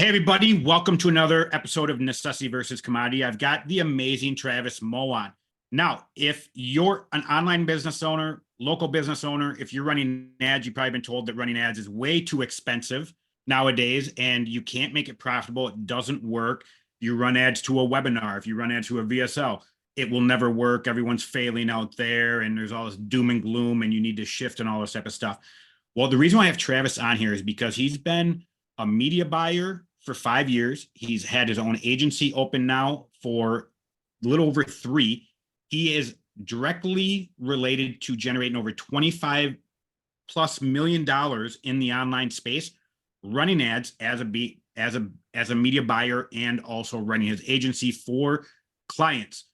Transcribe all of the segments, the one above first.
Hey, everybody, welcome to another episode of Necessity versus Commodity. I've got the amazing Travis Moe on. Now, if you're an online business owner, local business owner, if you're running ads, you've probably been told that running ads is way too expensive nowadays and you can't make it profitable. It doesn't work. You run ads to a webinar, if you run ads to a VSL, it will never work. Everyone's failing out there and there's all this doom and gloom and you need to shift and all this type of stuff. Well, the reason why I have Travis on here is because he's been a media buyer for 5 years. He's had his own agency open now for a little over 3. He is directly related to generating over 25 plus million dollars in the online space, running ads as a media buyer and also running his agency for clients.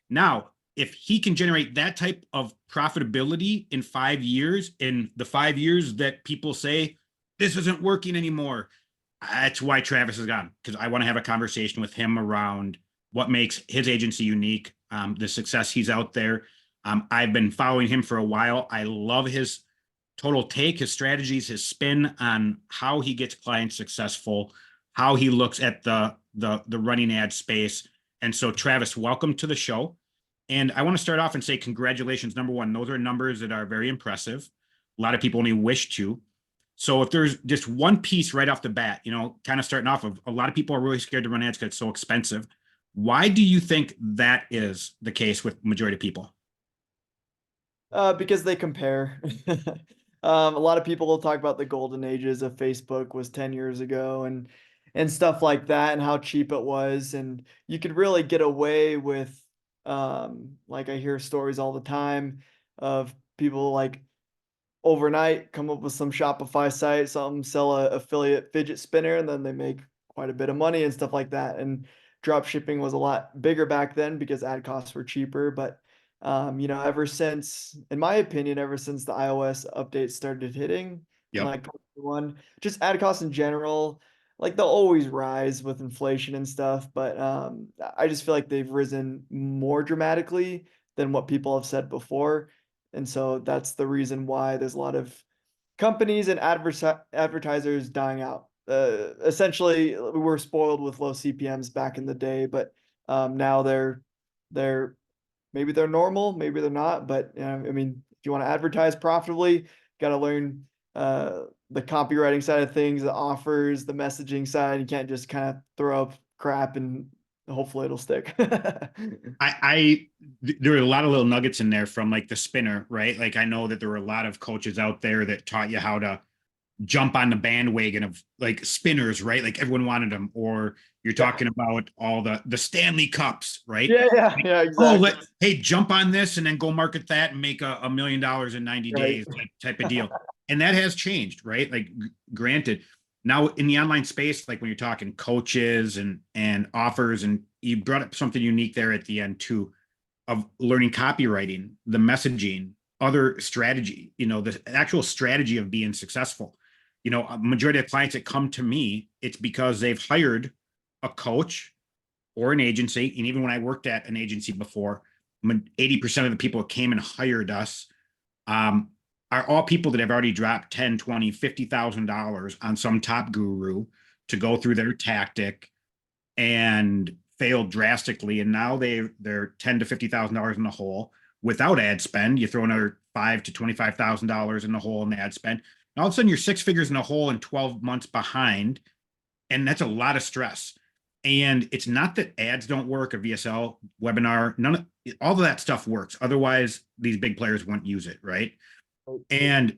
Now, if he can generate that type of profitability in 5 years, in the 5 years that people say this isn't working anymore, that's why Travis is gone, because I want to have a conversation with him around what makes his agency unique, the success he's out there. I've been following him for a while. I love his total take, his strategies, his spin on how he gets clients successful, how he looks at the running ad space. And so, Travis, welcome to the show. And I want to start off and say congratulations. Number one, those are numbers that are very impressive. A lot of people only wish to. So if there's just one piece right off the bat, kind of starting off of, a lot of people are really scared to run ads because it's so expensive. Why do you think that is the case with majority of people? Because they compare. A lot of people will talk about the golden ages of Facebook was 10 years ago and stuff like that and how cheap it was. And you could really get away with, like I hear stories all the time of people like overnight come up with some Shopify site, some sell a affiliate fidget spinner, and then they make quite a bit of money and stuff like that. And drop shipping was a lot bigger back then because ad costs were cheaper. But ever since, in my opinion, ever since the iOS updates started hitting in Yep. like 2021, just ad costs in general, like they'll always rise with inflation and stuff. But I just feel like they've risen more dramatically than what people have said before. And so that's the reason why there's a lot of companies and advertisers dying out. Essentially, we were spoiled with low CPMs back in the day, but now they're maybe they're normal, maybe they're not. But I mean, if you want to advertise profitably, got to learn the copywriting side of things, the offers, the messaging side. You can't just kind of throw up crap and hopefully it'll stick. There were a lot of little nuggets in there from like the spinner, right? Like I know that there were a lot of coaches out there that taught you how to jump on the bandwagon of like spinners, right? Like everyone wanted them. Or you're talking about all the Stanley Cups, right? Yeah, Oh, exactly. hey, jump on this and then go market that and make $1 million in 90 Right. days type of deal. And that has changed, right? Like granted, now in the online space, like when you're talking coaches and offers, and you brought up something unique there at the end too, of learning copywriting, the messaging, other strategy, the actual strategy of being successful. A majority of clients that come to me, it's because they've hired a coach or an agency. And even when I worked at an agency before, 80% of the people that came and hired us are all people that have already dropped 10, 20, $50,000 on some top guru to go through their tactic and failed drastically. And now they're $10 to $50,000 in the hole without ad spend. You throw another $5 to $25,000 in the hole in the ad spend. And all of a sudden you're 6 figures in the hole and 12 months behind. And that's a lot of stress. And it's not that ads don't work, a VSL webinar, all of that stuff works. Otherwise, these big players won't use it, right? And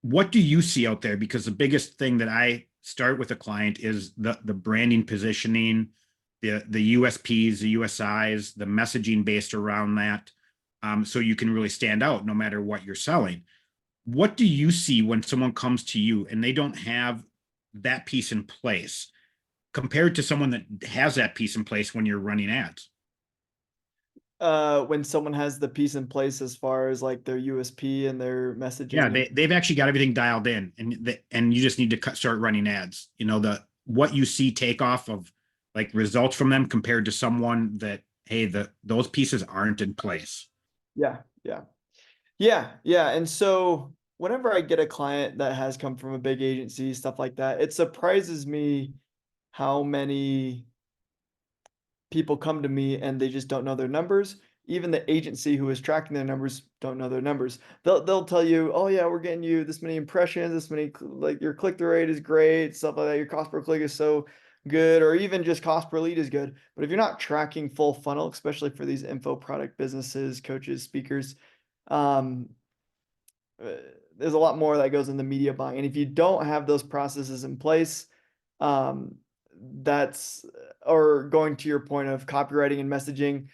what do you see out there? Because the biggest thing that I start with a client is the branding, positioning, the USPs, the USIs, the messaging based around that, so you can really stand out no matter what you're selling. What do you see when someone comes to you and they don't have that piece in place compared to someone that has that piece in place when you're running ads? When someone has the piece in place as far as like their USP and their Yeah, messaging and they've actually got everything dialed in, and you just need to start running ads. What you see take off of like results from them compared to someone that, hey, those pieces aren't in place. yeah. And so whenever I get a client that has come from a big agency, stuff like that, it surprises me how many people come to me and they just don't know their numbers. Even the agency who is tracking their numbers don't know their numbers. They'll tell you, oh yeah, we're getting you this many impressions, this many, like your click-through rate is great, stuff like that. Your cost per click is so good, or even just cost per lead is good. But if you're not tracking full funnel, especially for these info product businesses, coaches, speakers, um, uh, there's a lot more that goes in the media buying. And if you don't have those processes in place, um, that's or going to your point of copywriting and messaging,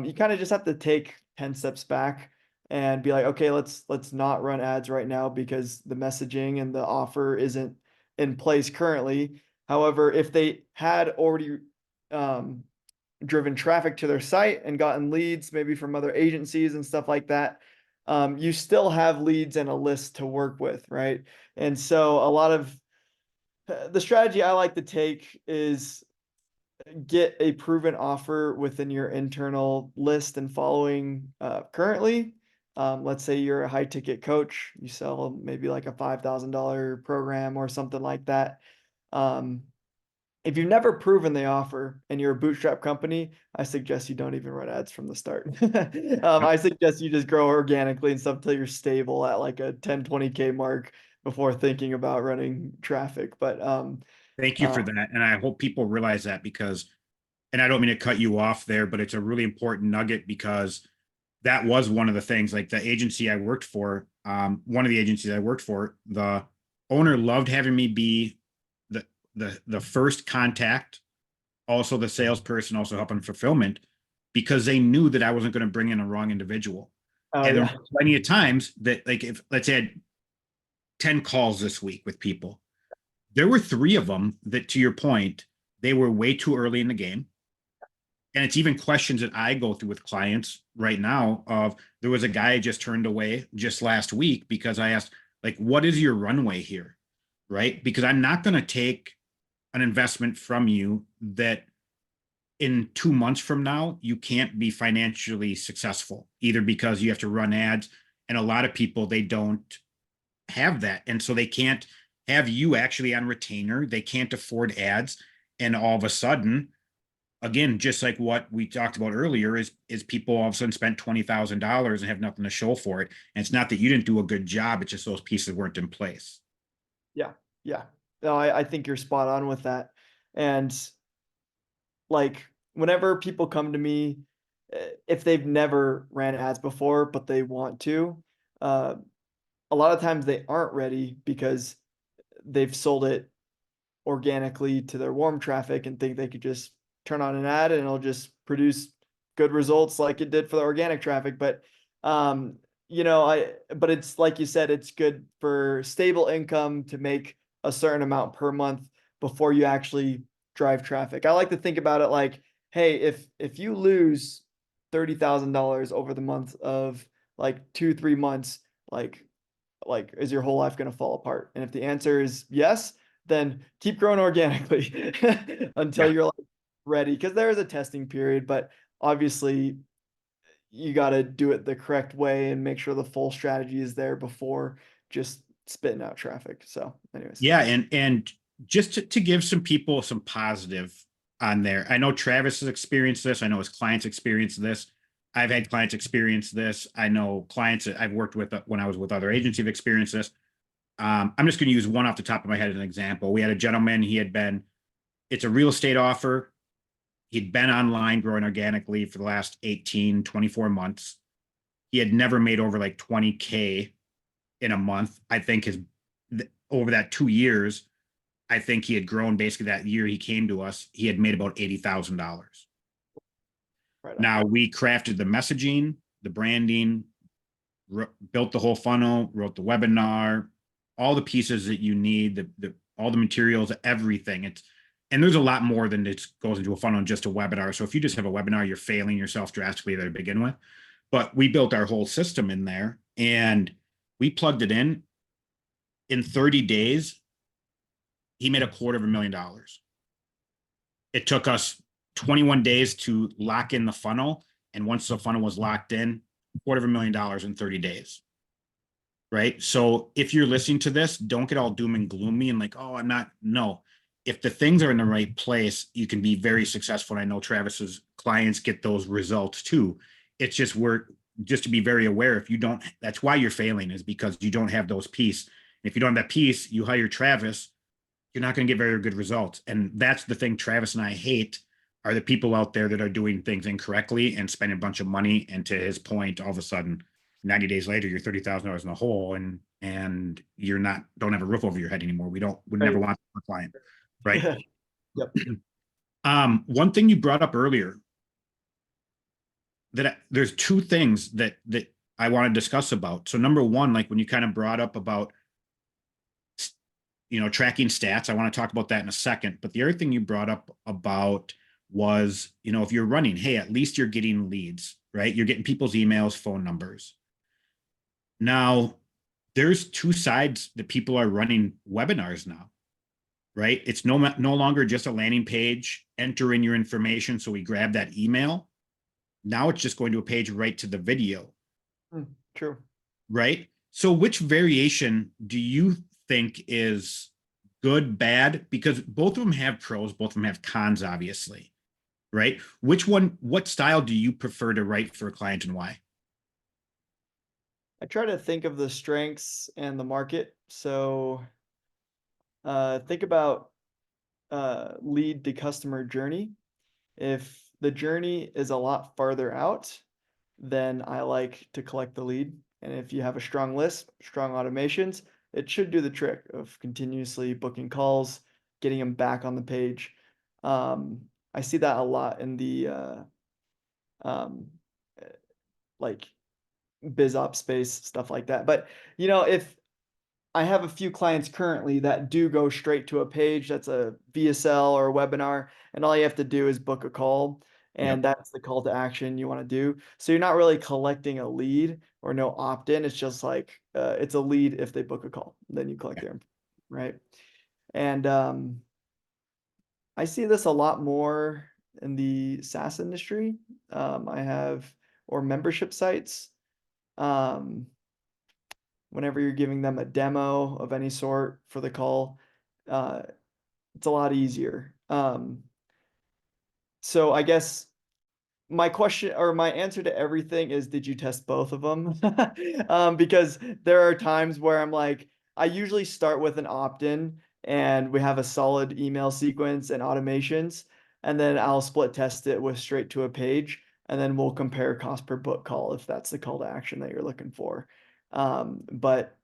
you kind of just have to take 10 steps back and be like, okay, let's not run ads right now because the messaging and the offer isn't in place currently. However, if they had already um, driven traffic to their site and gotten leads, maybe from other agencies and stuff like that, you still have leads and a list to work with, right? And so a lot of the strategy I like to take is get a proven offer within your internal list and following currently. Let's say you're a high ticket coach, you sell maybe like a $5,000 program or something like that. Um, if you've never proven the offer and you're a bootstrap company, I suggest you don't even run ads from the start. I suggest you just grow organically and stuff until you're stable at like a 10, 20K mark before thinking about running traffic. But Thank you uh, for that. And I hope people realize that because, and I don't mean to cut you off there, but it's a really important nugget because that was one of the things, like the agency I worked for, one of the agencies I worked for, the owner loved having me be the first contact, also the salesperson, also helping fulfillment, because they knew that I wasn't going to bring in a wrong individual. oh And there yeah, were plenty of times that, like, if let's say I had 10 calls this week with people, there were three of them that, to your point, they were way too early in the game. And it's even questions that I go through with clients right now of there was a guy I just turned away just last week because I asked, like, what is your runway here? Right? Because I'm not going to take an investment from you that in 2 months from now, you can't be financially successful, either because you have to run ads. And a lot of people, they don't have that. And so they can't have you actually on retainer. They can't afford ads. And all of a sudden, again, just like what we talked about earlier, is people all of a sudden spent $20,000 and have nothing to show for it. And it's not that you didn't do a good job, it's just those pieces weren't in place. yeah, yeah. No, I think you're spot on with that. And like whenever people come to me, if they've never ran ads before, but they want to, uh, a lot of times they aren't ready because they've sold it organically to their warm traffic and think they could just turn on an ad and it'll just produce good results like it did for the organic traffic. But um, but it's like you said, it's good for stable income to make a certain amount per month before you actually drive traffic. I like to think about it like, hey, if you lose $30,000 over the month of like 2, 3 months, like is your whole life going to fall apart? And if the answer is yes, then keep growing organically until Yeah. you're like ready, because there is a testing period, but obviously you got to do it the correct way and make sure the full strategy is there before just spitting out traffic. So anyways. Yeah. And just to give some people some positive on there. I know Travis has experienced this. I know his clients experienced this. I've had clients experience this. I know clients that I've worked with when I was with other agencies have experienced this. I'm just going to use one off the top of my head as an example. We had a gentleman, it's a real estate offer. He'd been online growing organically for the last 18, 24 months. He had never made over like 20K in a month. I think over that 2 years, I think he had grown basically that year he came to us, he had made about $80,000. Right on. Now we crafted the messaging, the branding, built the whole funnel, wrote the webinar, all the pieces that you need, all the materials, everything. And there's a lot more than it goes into a funnel in just a webinar. So if you just have a webinar, you're failing yourself drastically there to begin with. But we built our whole system in there and we plugged it in. In 30 days, he made $250,000. It took us 21 days to lock in the funnel. And once the funnel was locked in, $250,000 in 30 days. Right. So if you're listening to this, don't get all doom and gloomy and like, oh, I'm not. No, if the things are in the right place, you can be very successful. And I know Travis's clients get those results too. It's just just to be very aware, if you don't, that's why you're failing, is because you don't have those piece. If you don't have that piece, you hire Travis, you're not going to get very good results. And that's the thing Travis and I hate, are the people out there that are doing things incorrectly and spending a bunch of money. And to his point, all of a sudden, 90 days later, you're $30,000 in the hole, and you're don't have a roof over your head anymore. We never Right. want a client, right? Yep. One thing you brought up earlier, there's two things that I want to discuss about. So number one, like when you kind of brought up about, tracking stats, I want to talk about that in a second. But the other thing you brought up about was, if you're running, hey, at least you're getting leads, right? You're getting people's emails, phone numbers. Now, there's two sides that people are running webinars now, right? It's no longer just a landing page, enter in your information, so we grab that email. Now it's just going to a page right to the video. True. Right? So which variation do you think is good, bad? Because both of them have pros, both of them have cons, obviously, right? What style do you prefer to write for a client, and why? I try to think of the strengths and the market. So think about lead to customer journey. If the journey is a lot farther out, then I like to collect the lead. And if you have a strong list, strong automations, it should do the trick of continuously booking calls, getting them back on the page. I see that a lot in the um, like biz op space, stuff like that. But if I have a few clients currently that do go straight to a page that's a VSL or a webinar, and all you have to do is book a call, Yep. and that's the call to action you want to do. So you're not really collecting a lead or no opt-in. It's just like it's a lead if they book a call, then you collect their info, right? And I see this a lot more in the SaaS industry. I have or membership sites. Um, Whenever you're giving them a demo of any sort for the call, uh, it's a lot easier. So I guess my question or my answer to everything is, did you test both of them? Because there are times where I'm like, I usually start with an opt-in and we have a solid email sequence and automations, and then I'll split test it with straight to a page, and then we'll compare cost per book call if that's the call to action that you're looking for. But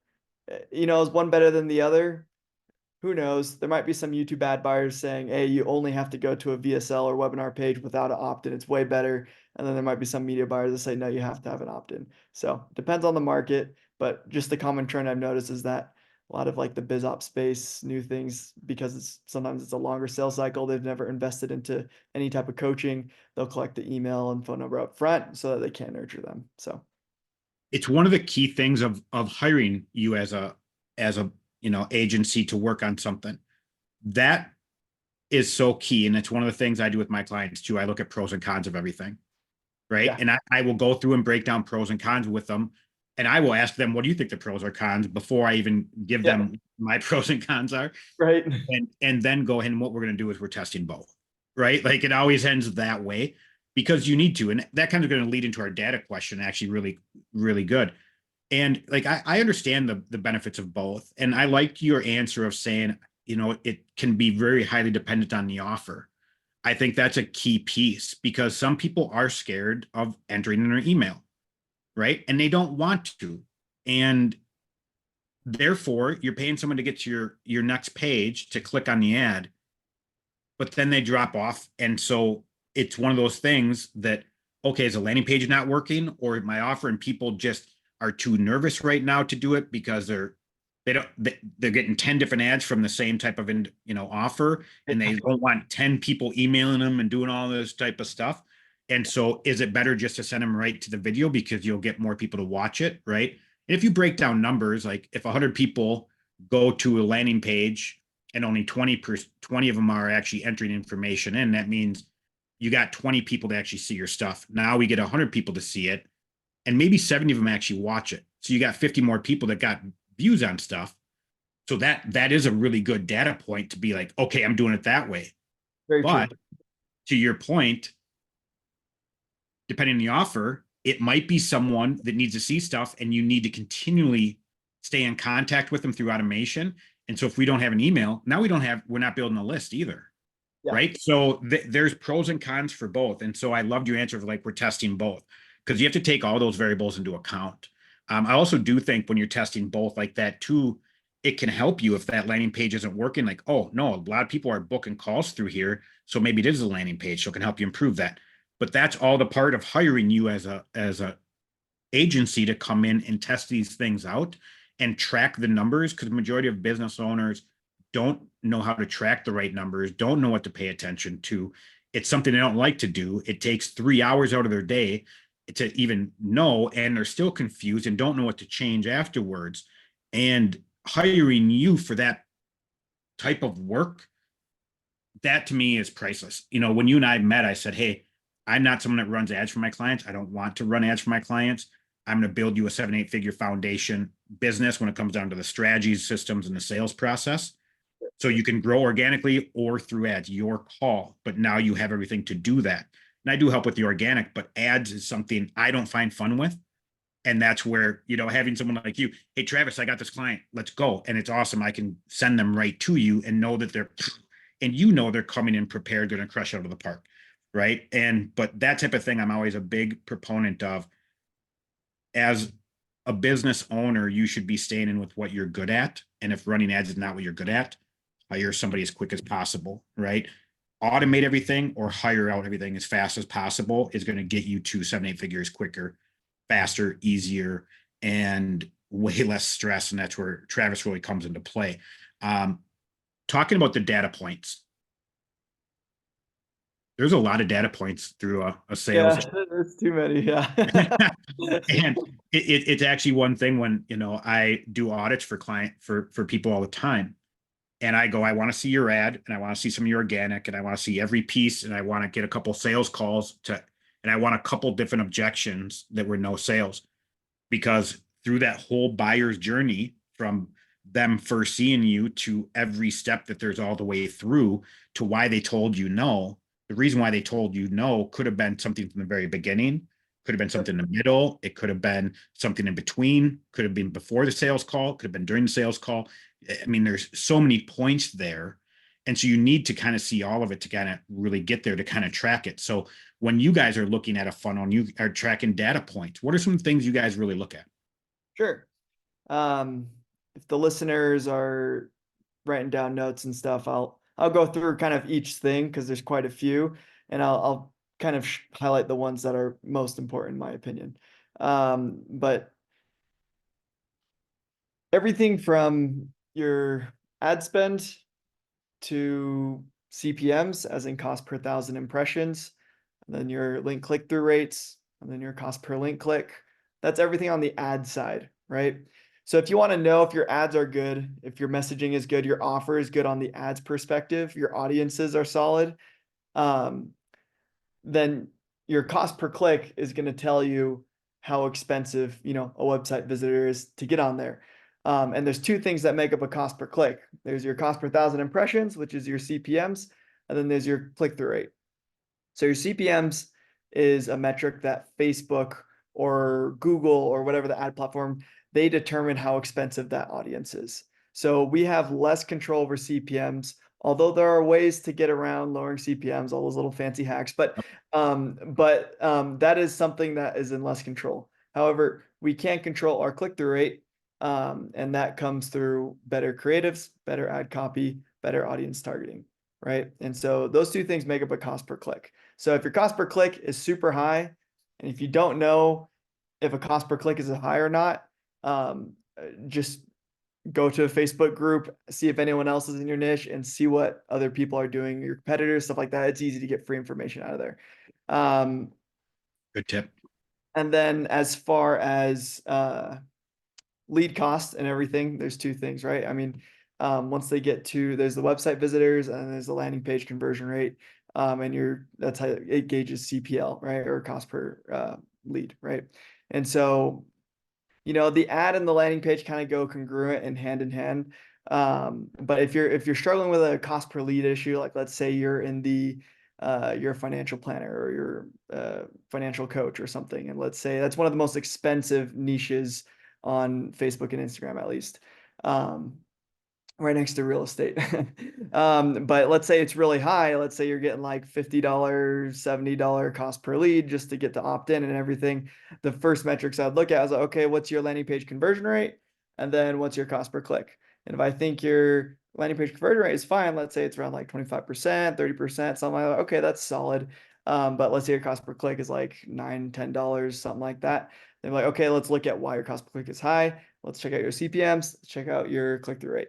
is one better than the other? Who knows? There might be some YouTube ad buyers saying, hey, you only have to go to a VSL or webinar page without an opt-in. It's way better. And then there might be some media buyers that say, no, you have to have an opt-in. So depends on the market. But just the common trend I've noticed is that a lot of like the biz op space, new things, because sometimes it's a longer sales cycle. They've never invested into any type of coaching. They'll collect the email and phone number up front so that they can nurture them. So It's one of the key things of hiring you as a agency to work on something. That is so key. And it's one of the things I do with my clients too. I look at pros and cons of everything, right? yeah, And I will go through and break down pros and cons with them. And I will ask them, what do you think the pros or cons, before I even give yeah, them my pros and cons are. right. And then go ahead, and what we're going to do is we're testing both, right? Like it always ends that way, because you need to. And that kind of going to lead into our data question, actually really, really good. And like, I understand the benefits of both. And I like your answer of saying, it can be very highly dependent on the offer. I think that's a key piece, because some people are scared of entering in their email, right? And they don't want to. And therefore, you're paying someone to get to your next page to click on the ad, but then they drop off. And so it's one of those things that, okay, is the landing page not working, or my offer, and people just are too nervous right now to do it because they're getting 10 different ads from the same type of offer, and they don't want 10 people emailing them and doing all this type of stuff. And so is it better just to send them right to the video, because you'll get more people to watch it, right? And if you break down numbers, like if 100 people go to a landing page and only 20 of them are actually entering information in, that means you got 20 people to actually see your stuff. Now we get 100 people to see it, and maybe 70 of them actually watch it. So you got 50 more people that got views on stuff. So that is a really good data point to be like, okay, I'm doing it that way. Very true. But to your point, depending on the offer, it might be someone that needs to see stuff and you need to continually stay in contact with them through automation. And so if we don't have an email, now we're not building a list either. Yeah. Right. So there's pros and cons for both. And so I loved your answer of like, we're testing both because you have to take all those variables into account. I also do think when you're testing both like that too, it can help you if that landing page isn't working. Like, oh no, a lot of people are booking calls through here. So maybe it is a landing page. So it can help you improve that. But that's all the part of hiring you as a agency to come in and test these things out and track the numbers, because the majority of business owners don't know how to track the right numbers, don't know what to pay attention to. It's something they don't like to do. It takes 3 hours out of their day to even know, and they're still confused and don't know what to change afterwards. And hiring you for that type of work, that to me is priceless. When you and I met, I said, hey, I'm not someone that runs ads for my clients. I don't want to run ads for my clients. I'm going to build you a 7-8 figure foundation business when it comes down to the strategies, systems, and the sales process. So you can grow organically or through ads, your call. But now you have everything to do that. And I do help with the organic, but ads is something I don't find fun with. And that's where, having someone like you, hey, Travis, I got this client, let's go. And it's awesome. I can send them right to you and know that they're coming in prepared, going to crush out of the park. Right. But that type of thing, I'm always a big proponent of. As a business owner, you should be staying in with what you're good at. And if running ads is not what you're good at, hire somebody as quick as possible, right? Automate everything or hire out everything as fast as possible is going to get you to 7-8 figures quicker, faster, easier, and way less stress. And that's where Travis really comes into play. Talking about the data points, there's a lot of data points through a sales. Yeah, there's too many. Yeah. And it's actually one thing when, I do audits for people all the time. And I go, I want to see your ad and I want to see some of your organic and I want to see every piece and I want to get a couple sales calls and I want a couple different objections that were no sales, because through that whole buyer's journey from them first seeing you to every step that there's all the way through to why they told you no, the reason why they told you no could have been something from the very beginning, could have been something in the middle, it could have been something in between, could have been before the sales call, could have been during the sales call. I mean, there's so many points there. And so you need to kind of see all of it to kind of really get there to kind of track it. So when you guys are looking at a funnel and you are tracking data points, what are some things you guys really look at? Sure. If the listeners are writing down notes and stuff, I'll go through kind of each thing because there's quite a few, and I'll kind of highlight the ones that are most important in my opinion. But everything from your ad spend to CPMs, as in cost per 1,000 impressions, and then your link click-through rates, and then your cost per link click. That's everything on the ad side, right? So if you want to know if your ads are good, if your messaging is good, your offer is good on the ads perspective, your audiences are solid, then your cost per click is going to tell you how expensive, a website visitor is to get on there. And there's two things that make up a cost per click. There's your cost per 1,000 impressions, which is your CPMs, and then there's your click-through rate. So your CPMs is a metric that Facebook or Google or whatever the ad platform, they determine how expensive that audience is. So we have less control over CPMs, although there are ways to get around lowering CPMs, all those little fancy hacks, but that is something that is in less control. However, we can control our click-through rate, and that comes through better creatives, better ad copy, better audience targeting, right? And so those two things make up a cost per click. So if your cost per click is super high, and if you don't know if a cost per click is high or not, just go to a Facebook group, see if anyone else is in your niche, and see what other people are doing, your competitors, stuff like that. It's easy to get free information out of there. Good tip. And then as far as lead cost and everything, there's two things, right? I mean, once they get to, there's the website visitors and there's the landing page conversion rate. And that's how it gauges CPL, right? Or cost per lead, right? And so, the ad and the landing page kind of go congruent and hand in hand. But if you're struggling with a cost per lead issue, like let's say you're in the you're a financial planner or you're a financial coach or something, and let's say that's one of the most expensive niches on Facebook and Instagram, at least. Um, right next to real estate. But let's say it's really high. Let's say you're getting like $50, $70 cost per lead just to get to opt in and everything. The first metrics I'd look at is like, okay, what's your landing page conversion rate? And then what's your cost per click? And if I think your landing page conversion rate is fine, let's say it's around like 25%, 30%, something like that. Okay, that's solid. But let's say your cost per click is like $9, $10, something like that. Then like, okay, let's look at why your cost per click is high. Let's check out your CPMs, check out your click-through rate.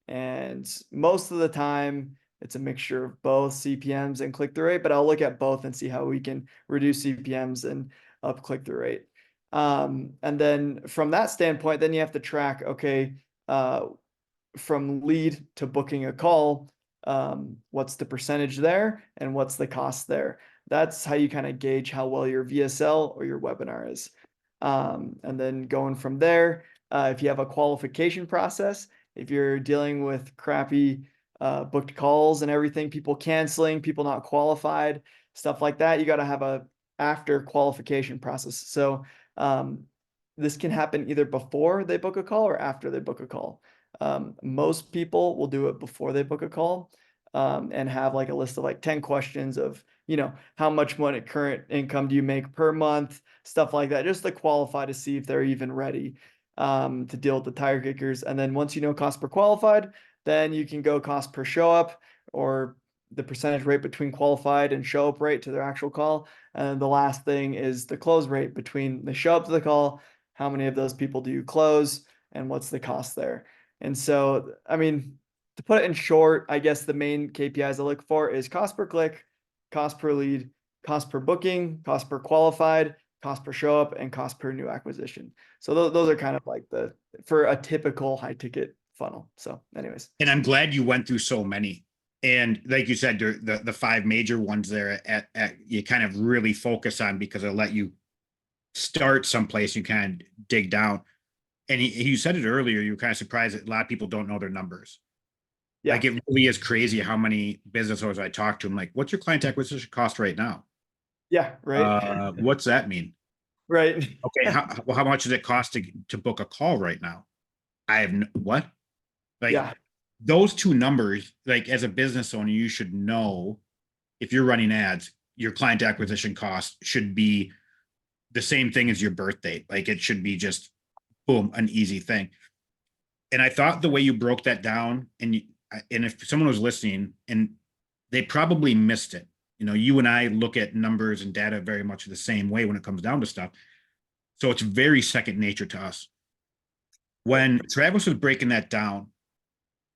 And most of the time, it's a mixture of both CPMs and click-through rate, but I'll look at both and see how we can reduce CPMs and up click-through rate. And then from that standpoint, then you have to track, okay, from lead to booking a call, what's the percentage there and what's the cost there? That's how you kind of gauge how well your VSL or your webinar is. And then going from there, if you have a qualification process, if you're dealing with crappy booked calls and everything, people canceling, people not qualified, stuff like that, you got to have a after qualification process. So this can happen either before they book a call or after they book a call. Most people will do it before they book a call, and have like a list of like 10 questions of, how much money, current income do you make per month, stuff like that, just to qualify to see if they're even ready to deal with the tire kickers. And then once you know cost per qualified, then you can go cost per show up or the percentage rate between qualified and show up rate to their actual call. And the last thing is the close rate between the show up to the call, how many of those people do you close, and what's the cost there. And so, I mean, to put it in short, I guess the main KPIs I look for is cost per click, cost per lead, cost per booking, cost per qualified, cost per show up, and cost per new acquisition. So those are kind of like for a typical high ticket funnel. So anyways. And I'm glad you went through so many. And like you said, the five major ones there at you kind of really focus on because it'll let you start someplace, you kind of dig down. And you said it earlier, you were kind of surprised that a lot of people don't know their numbers. Yeah. Like it really is crazy how many business owners I talk to. I'm like, what's your client acquisition cost right now? Yeah. Right. What's that mean? Right. Okay. How much does it cost to book a call right now? I have what? Like Yeah. those two numbers, like as a business owner, you should know if you're running ads, your client acquisition cost should be the same thing as your birth date. Like it should be just boom, an easy thing. And I thought the way you broke that down, and if someone was listening and they probably missed it, you and I look at numbers and data very much the same way when it comes down to stuff. So it's very second nature to us. When Travis was breaking that down,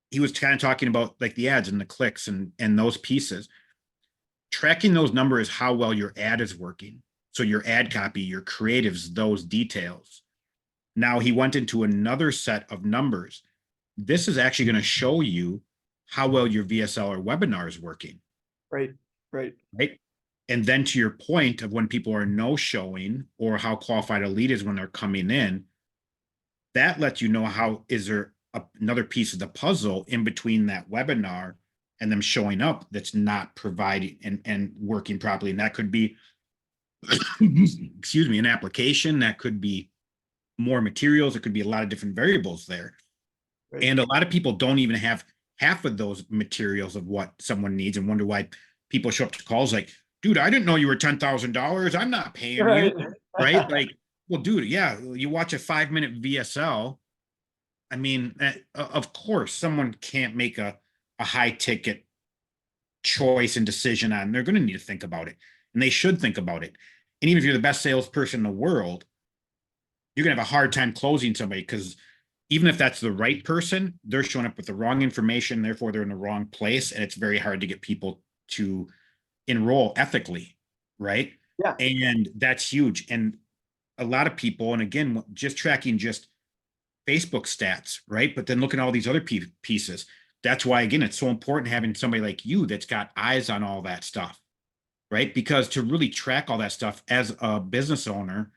he was kind of talking about like the ads and the clicks and those pieces. Tracking those numbers, how well your ad is working. So your ad copy, your creatives, those details. Now he went into another set of numbers. This is actually going to show you how well your VSL or webinar is working. Right. Right. Right. And then to your point of when people are no showing or how qualified a lead is when they're coming in, that lets you know how is there another piece of the puzzle in between that webinar and them showing up that's not providing and working properly. And that could be, excuse me, an application, that could be more materials, it could be a lot of different variables there. Right. And a lot of people don't even have half of those materials of what someone needs and wonder why people show up to calls like, dude, I didn't know you were $10,000. I'm not paying Right. you. Right. Like, well, dude, yeah, you watch a 5-minute VSL. I mean, of course, someone can't make a high ticket choice and decision on. They're going to need to think about it, and they should think about it. And even if you're the best salesperson in the world, you're going to have a hard time closing somebody because even if that's the right person, they're showing up with the wrong information. Therefore, they're in the wrong place, and it's very hard to get people to enroll ethically, right? Yeah. And that's huge. And a lot of people, and again, just tracking just Facebook stats, right? But then looking at all these other pieces. That's why, again, it's so important having somebody like you that's got eyes on all that stuff, right? Because to really track all that stuff as a business owner,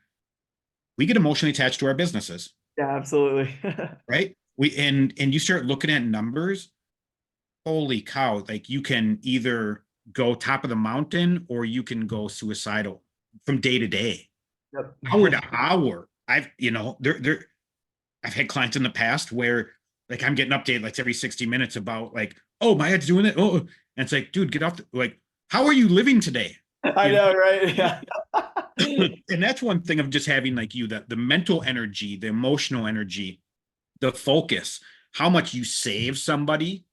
we get emotionally attached to our businesses, Yeah, absolutely. right? and you start looking at numbers, holy cow, like you can either go top of the mountain or you can go suicidal from day to day, hour Yep. to hour. I've had clients in the past where like I'm getting updated like every 60 minutes about like, oh, my head's doing it. Oh, and it's like, dude, get off like, how are you living today? I You know, right? Yeah. know, and that's one thing of just having like you, that the mental energy, the emotional energy, the focus, how much you save somebody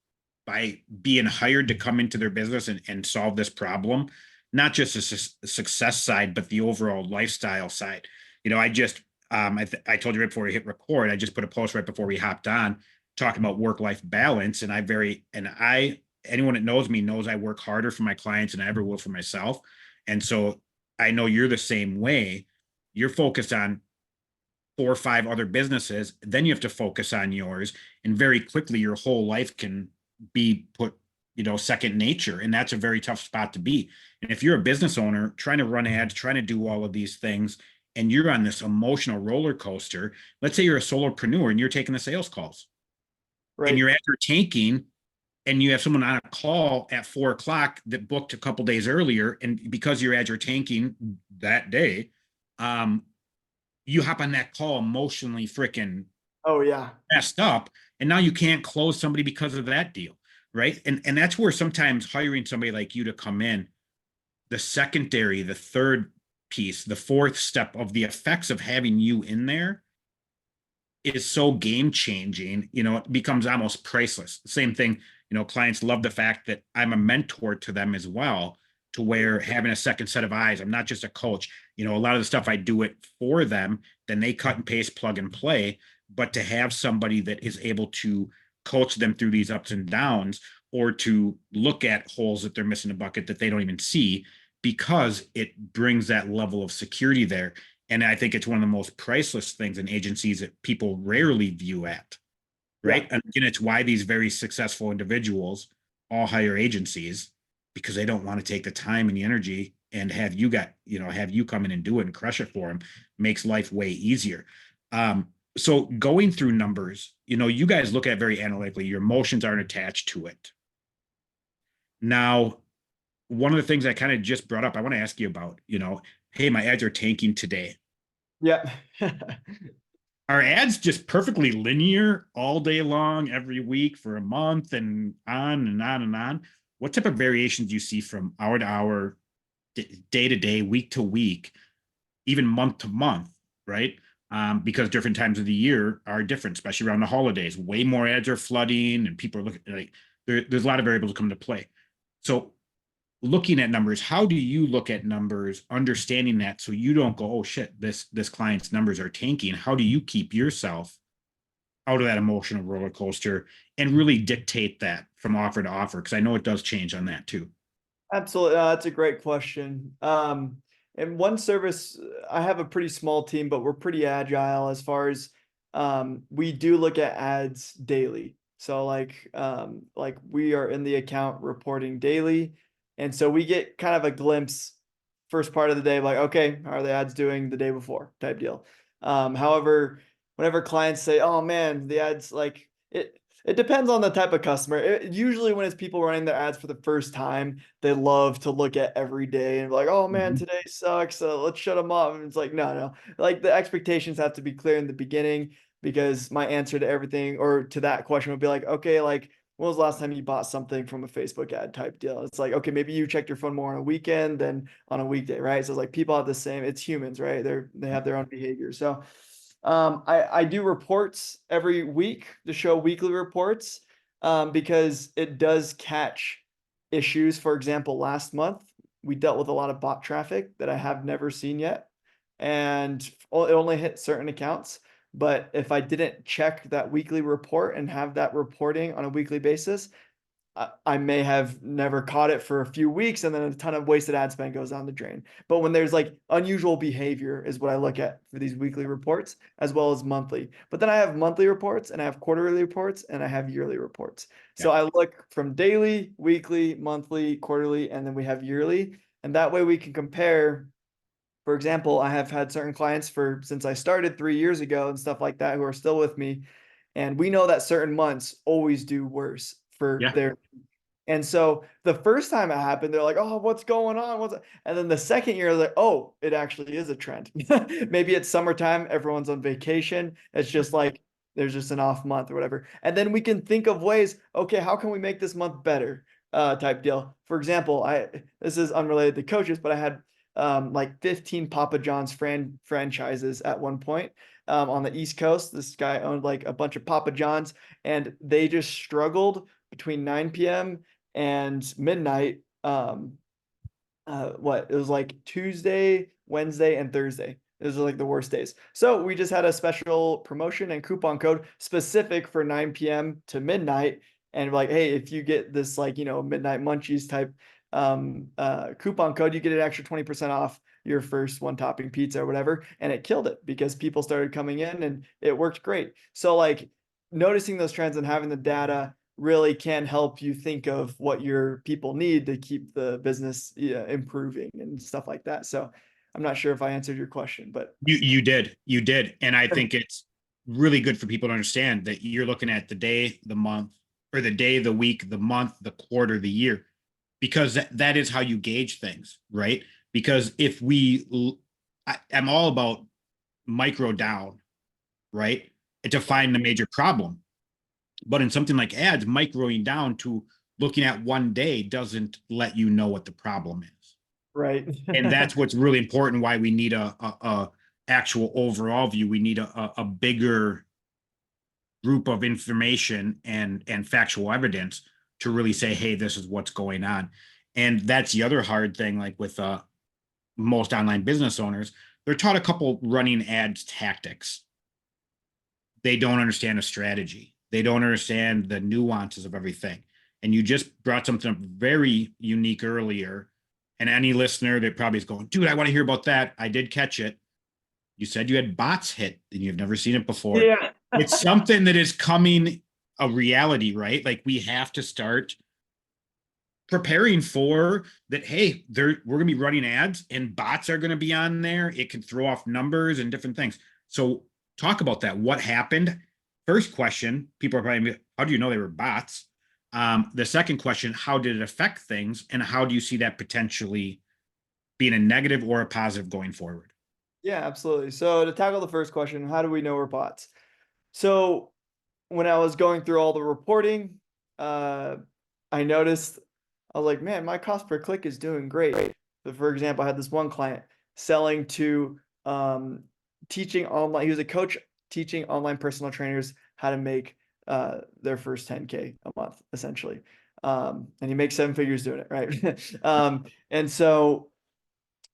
by being hired to come into their business and solve this problem, not just a success side, but the overall lifestyle side. I just, I told you right before we hit record, I just put a post right before we hopped on talking about work-life balance. Anyone that knows me knows I work harder for my clients than I ever will for myself. And so I know you're the same way. You're focused on 4 or 5 other businesses, then you have to focus on yours. And very quickly, your whole life can be put, second nature. And that's a very tough spot to be. And if you're a business owner trying to run ads, trying to do all of these things, and you're on this emotional roller coaster, let's say you're a solopreneur and you're taking the sales calls and Right. you're at your tanking and you have someone on a call at 4 o'clock that booked a couple days earlier. And because you're at your tanking that day, um, you hop on that call emotionally freaking Oh yeah. messed up, and now you can't close somebody because of that deal, right? And that's where sometimes hiring somebody like you to come in, the secondary, the third piece, the fourth step of the effects of having you in there is so game changing. It becomes almost priceless. Same thing, clients love the fact that I'm a mentor to them as well, to where having a second set of eyes, I'm not just a coach. A lot of the stuff I do it for them, then they cut and paste, plug and play. But to have somebody that is able to coach them through these ups and downs, or to look at holes that they're missing a bucket that they don't even see, because it brings that level of security there. And I think it's one of the most priceless things in agencies that people rarely view at, Yeah. right? And again, it's why these very successful individuals all hire agencies, because they don't want to take the time and the energy and have you come in and do it and crush it for them. Makes life way easier. So going through numbers, you guys look at it very analytically. Your emotions aren't attached to it. Now, one of the things I kind of just brought up, I want to ask you about, hey, my ads are tanking today. Yeah. Are ads just perfectly linear all day long, every week for a month and on and on and on? What type of variations do you see from hour to hour, day to day, week to week, even month to month, right? Because different times of the year are different, especially around the holidays. Way more ads are flooding, and people are looking like there's a lot of variables that come to play. So looking at numbers, how do you look at numbers, understanding that so you don't go, oh shit, this client's numbers are tanking? How do you keep yourself out of that emotional roller coaster and really dictate that from offer to offer? Because I know it does change on that too. Absolutely. That's a great question. And one service, I have a pretty small team, but we're pretty agile as far as we do look at ads daily. So like we are in the account reporting daily. And so we get kind of a glimpse first part of the day, like, okay, how are the ads doing the day before type deal. However, whenever clients say, oh man, the ads like it depends on the type of customer. Usually when it's people running their ads for the first time, they love to look at every day and be like, oh man, Mhm. today sucks. Let's shut them off. And it's like, no. Like the expectations have to be clear in the beginning, because my answer to everything or to that question would be like, okay, like when was the last time you bought something from a Facebook ad type deal? It's like, okay, maybe you checked your phone more on a weekend than on a weekday, right? So it's like people have the same, it's humans, right? They have their own behavior. So I do reports every week to show weekly reports, because it does catch issues. For example, last month we dealt with a lot of bot traffic that I have never seen yet, and it only hit certain accounts. But if I didn't check that weekly report and have that reporting on a weekly basis, I may have never caught it for a few weeks, and then a ton of wasted ad spend goes down the drain. But when there's like unusual behavior is what I look at for these weekly reports as well as monthly. But then I have monthly reports and I have quarterly reports and I have yearly reports. Yeah. So I look from daily, weekly, monthly, quarterly, and then we have yearly. And that way we can compare. For example, I have had certain clients for since I started 3 years ago and stuff like that who are still with me. And we know that certain months always do worse for Yeah. their. And so the first time it happened, they're like, "Oh, what's going on? And then the second year, they're like, "Oh, it actually is a trend." Maybe it's summertime, everyone's on vacation. It's just like there's just an off month or whatever. And then we can think of ways, okay, how can we make this month better? Type deal. For example, this is unrelated to coaches, but I had like 15 Papa John's franchises at one point on the East Coast. This guy owned like a bunch of Papa John's, and they just struggled between 9 p.m. and midnight. What it was like Tuesday, Wednesday, and Thursday. Those are like the worst days. So we just had a special promotion and coupon code specific for 9 p.m. to midnight. And like, hey, if you get this like, midnight munchies type coupon code, you get an extra 20% off your first one topping pizza or whatever. And it killed it because people started coming in and it worked great. So like noticing those trends and having the data really can help you think of what your people need to keep the business improving and stuff like that. So I'm not sure if I answered your question, but You did. And I think it's really good for people to understand that you're looking at the day, the month, or the day, the week, the month, the quarter, the year, because that is how you gauge things, right? Because if I'm all about micro down, right? To find the major problem. But in something like ads, microing down to looking at one day doesn't let you know what the problem is. right. And that's what's really important, why we need a actual overall view. We need a bigger group of information and factual evidence to really say, hey, this is what's going on. And that's the other hard thing, like with most online business owners, they're taught a couple running ads tactics. They don't understand a strategy. They don't understand the nuances of everything. And you just brought something up very unique earlier. And any listener that probably is going, dude, I want to hear about that. I did catch it. You said you had bots hit and you've never seen it before. Yeah. It's something that is coming a reality, right? Like we have to start preparing for that. Hey, we're going to be running ads and bots are going to be on there. It can throw off numbers and different things. So talk about that. What happened? First question, people are probably, how do you know they were bots? The second question, how did it affect things? And how do you see that potentially being a negative or a positive going forward? Yeah, absolutely. So to tackle the first question, how do we know we're bots? So when I was going through all the reporting, I noticed I was like, man, my cost per click is doing great. So for example, I had this one client selling to teaching online. He was a coach teaching online personal trainers how to make their first 10K a month, essentially. And he makes 7 figures doing it, right? And so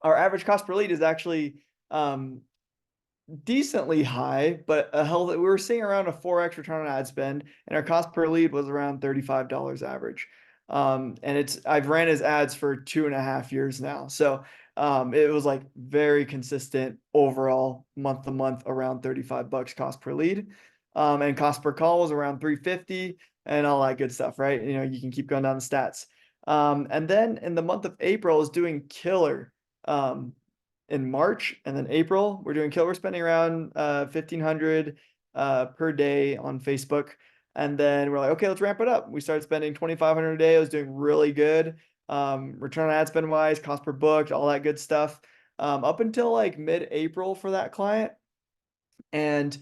our average cost per lead is actually um, decently high, but a hell that we were seeing around a 4x return on ad spend, and our cost per lead was around $35 average. And I've ran his ads for 2.5 years now. So it was like very consistent overall month to month around $35 cost per lead. And cost per call was around 350 and all that good stuff, right? You can keep going down the stats. And then in the month of April is doing killer. In March and then April, we're doing we're spending around 1,500 per day on Facebook. And then we're like, okay, let's ramp it up. We started spending 2,500 a day. I was doing really good. Return on ad spend wise, cost per book, all that good stuff. Up until like mid-April for that client. And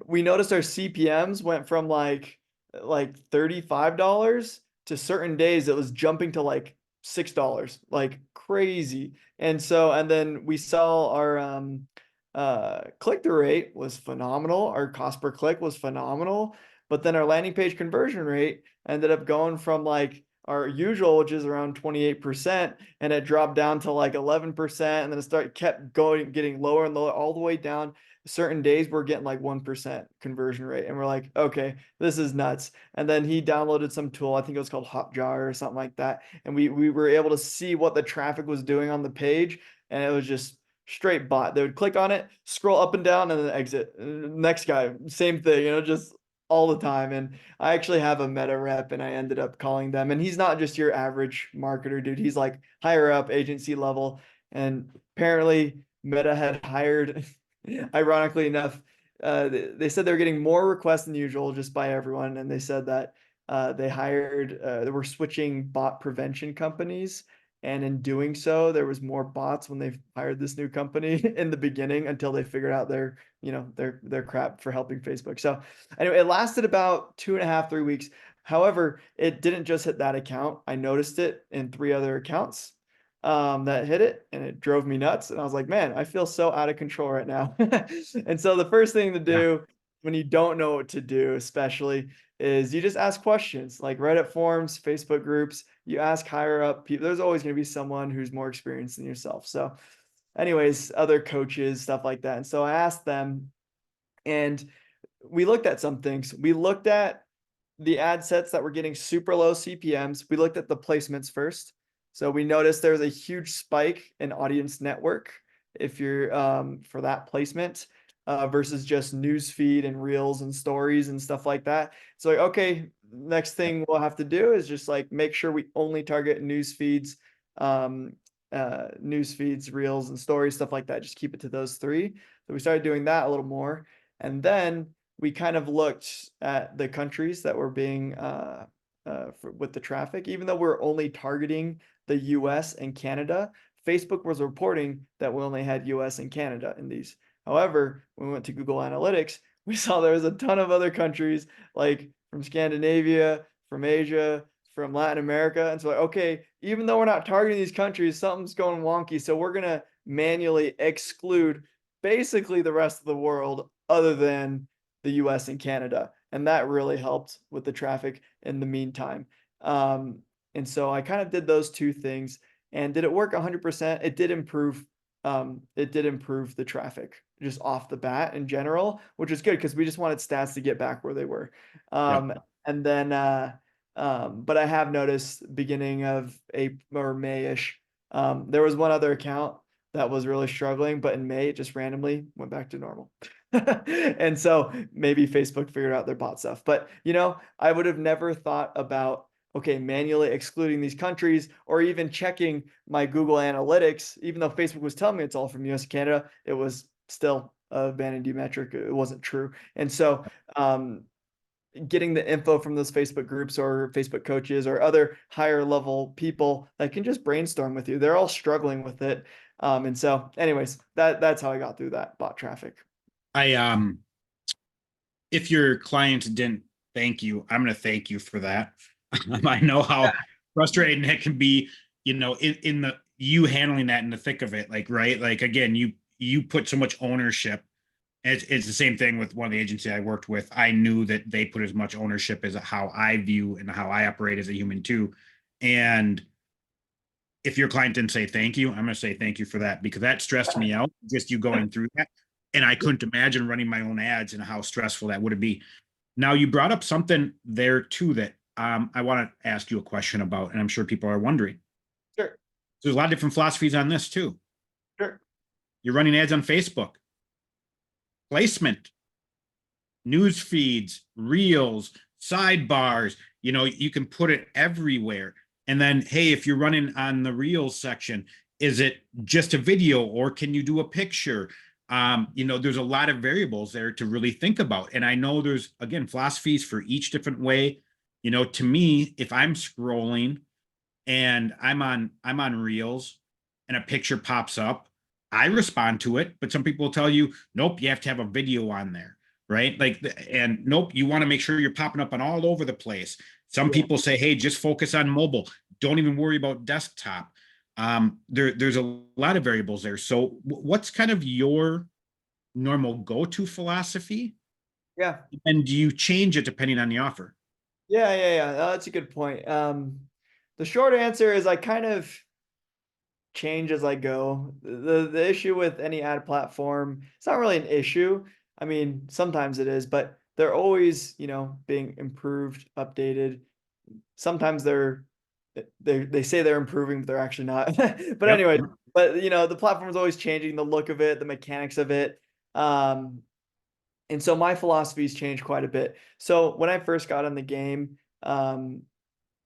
we noticed our CPMs went from like $35 to certain days it was jumping to like $6, like crazy. And then we saw our click-through rate was phenomenal. Our cost per click was phenomenal. But then our landing page conversion rate ended up going from like our usual, which is around 28%, and it dropped down to like 11%. And then kept going, getting lower and lower, all the way down. Certain days we're getting like 1% conversion rate. And we're like, okay, this is nuts. And then he downloaded some tool, I think it was called Hotjar or something like that. And we were able to see what the traffic was doing on the page. And it was just straight bot. They would click on it, scroll up and down, and then exit. Next guy, same thing, just all the time. And I actually have a Meta rep, and I ended up calling them. And he's not just your average marketer, dude. He's like higher up agency level. And apparently Meta had hired, ironically enough, they said they were getting more requests than usual just by everyone, and they said that they were switching bot prevention companies, and in doing so, there was more bots when they hired this new company in the beginning until they figured out their crap for helping Facebook. So anyway, it lasted about 2.5, 3 weeks. However, it didn't just hit that account. I noticed it in 3 other accounts that hit it, and it drove me nuts. And I was like, man, I feel so out of control right now. And so the first thing to Yeah. do when you don't know what to do, especially, is you just ask questions like Reddit forums, Facebook groups. You ask higher up people. There's always going to be someone who's more experienced than yourself. So, anyways, other coaches, stuff like that. And so I asked them, and we looked at some things. We looked at the ad sets that were getting super low CPMs. We looked at the placements first. So we noticed there's a huge spike in audience network if you're for that placement versus just news feed and reels and stories and stuff like that. So like, okay, next thing we'll have to do is just like make sure we only target news feeds, reels and stories, stuff like that. Just keep it to those three. So we started doing that a little more. And then we kind of looked at the countries that were being with the traffic, even though we're only targeting the US and Canada. Facebook was reporting that we only had US and Canada in these. However, when we went to Google Analytics, we saw there was a ton of other countries like from Scandinavia, from Asia, from Latin America. And so, like, okay, even though we're not targeting these countries, something's going wonky. So we're going to manually exclude basically the rest of the world other than the US and Canada. And that really helped with the traffic in the meantime. And so I kind of did those two things. And did it work 100%? It did improve. It did improve the traffic just off the bat in general, which is good because we just wanted stats to get back where they were. Yep. And then, but I have noticed beginning of April or May-ish, there was one other account that was really struggling, but in May it just randomly went back to normal. And so maybe Facebook figured out their bot stuff. But I would have never thought about, okay, manually excluding these countries or even checking my Google Analytics, even though Facebook was telling me it's all from US and Canada, it was still a vanity metric. It wasn't true. And so getting the info from those Facebook groups or Facebook coaches or other higher level people that can just brainstorm with you. They're all struggling with it. And so anyways, that's how I got through that bot traffic. If your client didn't thank you, I'm going to thank you for that. I know how frustrating it can be, in the you handling that in the thick of it. Like, right. Like, again, you put so much ownership. It's the same thing with one of the agencies I worked with. I knew that they put as much ownership as how I view and how I operate as a human too. And if your client didn't say thank you, I'm going to say thank you for that, because that stressed me out, just you going through that. And I couldn't imagine running my own ads and how stressful that would be. Now, you brought up something there too that I want to ask you a question about, and I'm sure people are wondering. Sure. There's a lot of different philosophies on this too. Sure. You're running ads on Facebook, placement, news feeds, reels, sidebars, you can put it everywhere. And then, hey, if you're running on the reels section, is it just a video or can you do a picture? There's a lot of variables there to really think about. And I know there's, again, philosophies for each different way. To me, if I'm scrolling and I'm on reels and a picture pops up, I respond to it, but some people will tell you, nope, you have to have a video on there, right? Like, and nope, you want to make sure you're popping up on all over the place. Some people say, hey, just focus on mobile. Don't even worry about desktop. There's a lot of variables there. So what's kind of your normal go-to philosophy? Yeah. And do you change it depending on the offer? Yeah. That's a good point. The short answer is I kind of change as I go. The issue with any ad platform, it's not really an issue. I mean, sometimes it is, but they're always, being improved, updated. Sometimes they say they're improving, but they're actually not. But Yep. anyway, the platform is always changing, the look of it, the mechanics of it. And so my philosophies changed quite a bit. So when I first got in the game, it